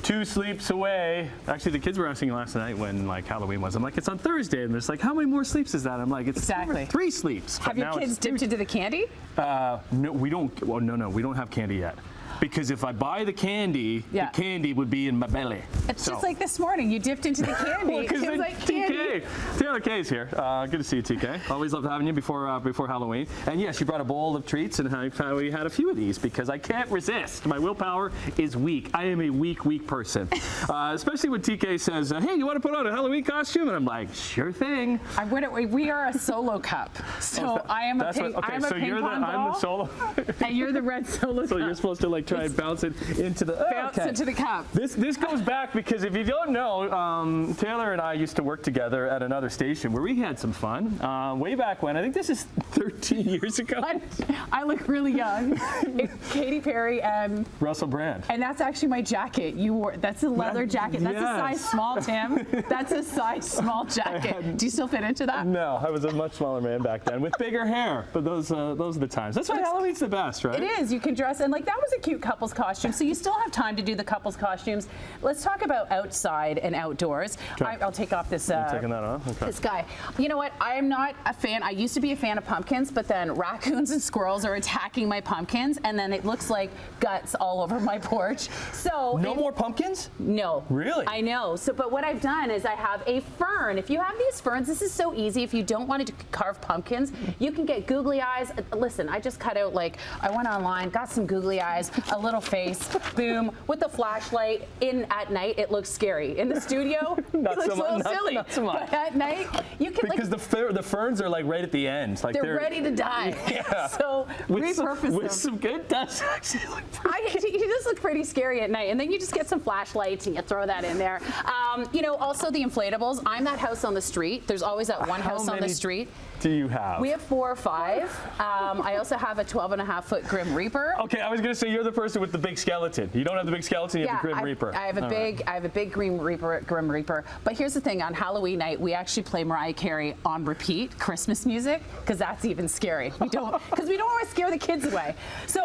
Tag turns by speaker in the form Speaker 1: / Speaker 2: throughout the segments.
Speaker 1: 2 sleeps away. Actually, the kids were asking last night when like Halloween was. I'm like, it's on Thursday, and it's like, how many more sleeps is that? I'm like, it's
Speaker 2: exactly
Speaker 1: 3 sleeps.
Speaker 2: Have your kids dipped into the candy?
Speaker 1: No, we don't. Well, no, we don't have candy yet. Because if I buy the candy would be in my belly.
Speaker 2: It's just like this morning, you dipped into the candy.
Speaker 1: Well,
Speaker 2: it was like candy.
Speaker 1: Taylor Kaye's here. Good to see you, TK. Always love having you before Halloween. And yes, you brought a bowl of treats, and we had a few of these because I can't resist. My willpower is weak. I am a weak person. Especially when TK says, "Hey, you want to put on a Halloween costume?" And I'm like, "Sure thing."
Speaker 2: We are a solo cup, so I am a ping pong ball.
Speaker 1: I'm the solo,
Speaker 2: and you're the red solo cup.
Speaker 1: So you're supposed to like try and bounce it into the
Speaker 2: into the cup.
Speaker 1: This goes back because if you don't know, Taylor and I used to work together at another station where we had some fun way back when. I think this is 13 years ago.
Speaker 2: I look really young. Katy Perry and
Speaker 1: Russell Brand.
Speaker 2: And that's actually my jacket. You wore that's a leather jacket. That's a size small, Tim. That's a size small jacket. Do you still fit into that?
Speaker 1: No, I was a much smaller man back then with bigger hair. But those are the times. That's why Halloween's the best, right?
Speaker 2: It is. You can dress and like that was a cute couples costume. So you still have time to do the couples costumes. Let's talk about outside and outdoors.
Speaker 1: Okay.
Speaker 2: I'll take off this.
Speaker 1: Taking that off. Okay.
Speaker 2: This guy. You know what? I am not a fan. I used to be a fan of pumpkins, but then raccoons and squirrels are attacking my pumpkins, and then it looks like guts all over my porch. So
Speaker 1: no more pumpkins?
Speaker 2: No.
Speaker 1: Really?
Speaker 2: I know. So, but what I've done is I have a fern. If you have these ferns, this is so easy. If you don't want to carve pumpkins, you can get googly eyes. Listen, I just cut out I went online, got some googly eyes, a little face, boom, with the flashlight. In at night, it looks scary. In the studio, it looks a little silly.
Speaker 1: Not so much.
Speaker 2: But at night, you can
Speaker 1: because the ferns are like right at the end. Like
Speaker 2: they're ready to die.
Speaker 1: Yeah.
Speaker 2: So repurpose them.
Speaker 1: With some good dust.
Speaker 2: He just look pretty scary at night, and then you just get some flashlights and you throw that in there. Also the inflatables. I'm that house on the street. There's always that one house on the street.
Speaker 1: Do you have?
Speaker 2: We have 4 or 5. I also have a 12.5-foot Grim Reaper.
Speaker 1: Okay, I was gonna say you're the person with the big skeleton. You don't have the big skeleton, you have the Grim Reaper.
Speaker 2: I have a big Grim Reaper. But here's the thing: on Halloween night, we actually play Mariah Carey on repeat, Christmas music, because that's even scary. We don't want to scare the kids away. So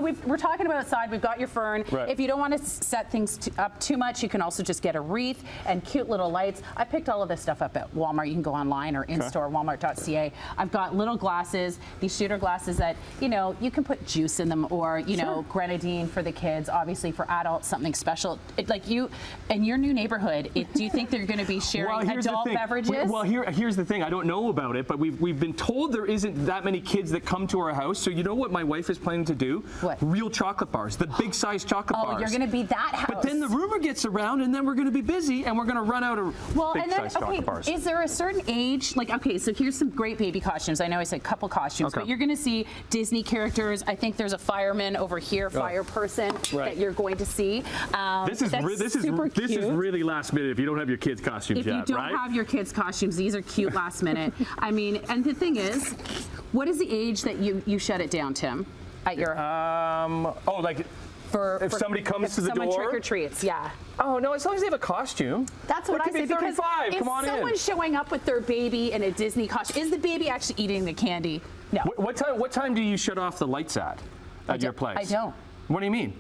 Speaker 2: we're talking about outside. We've got your fern.
Speaker 1: Right.
Speaker 2: If you don't want to set things up too much, you can also just get a wreath and cute little lights. I picked all of this stuff up at Walmart. You can go online or in store, Walmart.ca. I've got little glasses, these shooter glasses that you can put juice in them, or grenadine for the kids. Obviously, for adults, something special. Like you in your new neighborhood, do you think they're going to be sharing adult beverages?
Speaker 1: Here's the thing. I don't know about it, but we've been told there isn't that many kids that come to our house. So you know what my wife is planning to do?
Speaker 2: What?
Speaker 1: Real chocolate bars, the big size chocolate bars.
Speaker 2: Oh, you're going to be that house.
Speaker 1: But then the rumor gets around, and then we're going to be busy, and we're going to run out of big size chocolate bars.
Speaker 2: Is there a certain age? So here's some great baby costumes. I know I said couple costumes, but you're going to see Disney characters. I think there's a fireman over here, fire person that you're going to see.
Speaker 1: This is really last minute if you don't have your kids' costumes yet, right?
Speaker 2: If you don't have your kids' costumes, these are cute last minute. I mean, and the thing is, what is the age that you shut it down, Tim? At your
Speaker 1: if somebody comes to the door?
Speaker 2: If someone trick or treats, yeah.
Speaker 1: Oh, no, as long as they have a costume.
Speaker 2: That's what I say, because if someone's showing up with their baby in a Disney costume, is the baby actually eating the candy? No.
Speaker 1: What time do you shut off the lights at your place?
Speaker 2: I don't.
Speaker 1: What do you mean?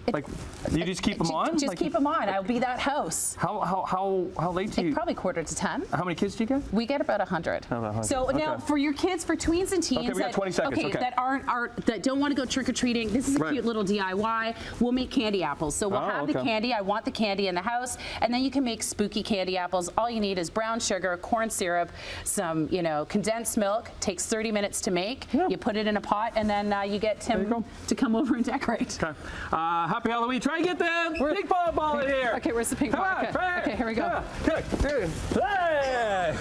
Speaker 1: You just keep them on?
Speaker 2: Just keep them on. I'll be that house.
Speaker 1: How late do you?
Speaker 2: Probably 9:45.
Speaker 1: How many kids do you get?
Speaker 2: We get about 100. So now for your kids, for tweens and teens,
Speaker 1: we got 20 seconds.
Speaker 2: that don't want to go trick or treating, this is a cute little DIY. We'll make candy apples. So we'll have the candy. I want the candy in the house, and then you can make spooky candy apples. All you need is brown sugar, corn syrup, some condensed milk. Takes 30 minutes to make. Yeah. You put it in a pot, and then you get Tim to come over and decorate.
Speaker 1: Okay. Happy Halloween. Try and get the ping pong ball in here.
Speaker 2: Okay, where's the ping pong? Okay, here we go.
Speaker 1: Hey.